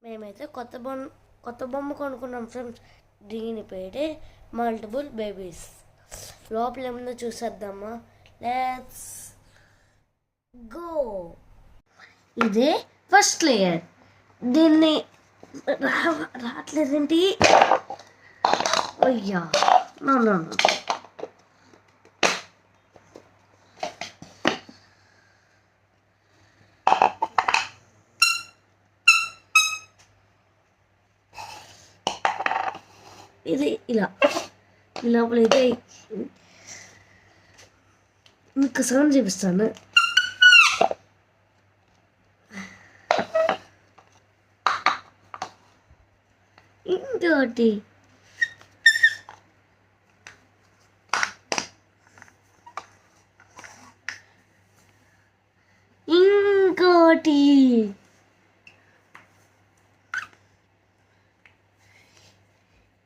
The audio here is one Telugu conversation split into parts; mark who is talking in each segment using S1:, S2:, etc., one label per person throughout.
S1: మేమైతే కొత్త బొమ్మ కొనుక్కున్నాం ఫ్రెండ్స్. దీని పేరే మల్టిపుల్ బేబీస్. లోపల ఏముందో చూసేద్దామా? Let's go. ఇదే ఫస్ట్ లేయర్. దీన్ని రావట్లేదేంటి? అయ్యా, నో. ఇది ఇలా లోపలైతే మీకు సౌండ్ చూపిస్తాను. ఇంకోటి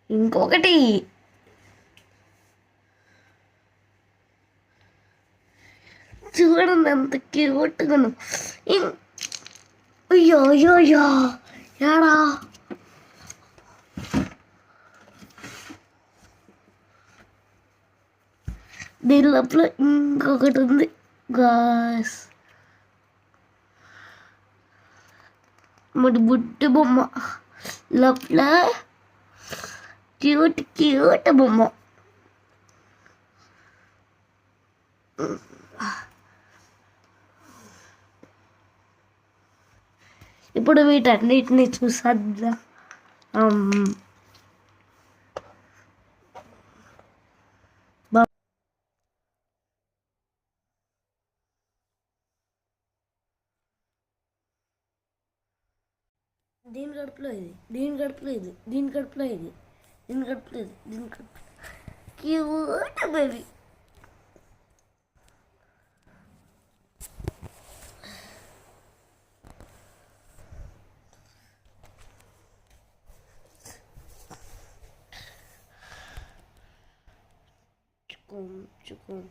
S1: ఇంకొకటి చూడండి ఎంత క్యూట్గాను. అయ్యో యాడా దీని లోపల ఇంకొకటి ఉంది గాయ్స్. మరి బుడ్డి బొమ్మ లోపల క్యూట్ బొమ్మ. ఇప్పుడు వీటన్నిటిని చూసేద్దాం. దీని కడుపులో ఇది. Cute baby. చుకుం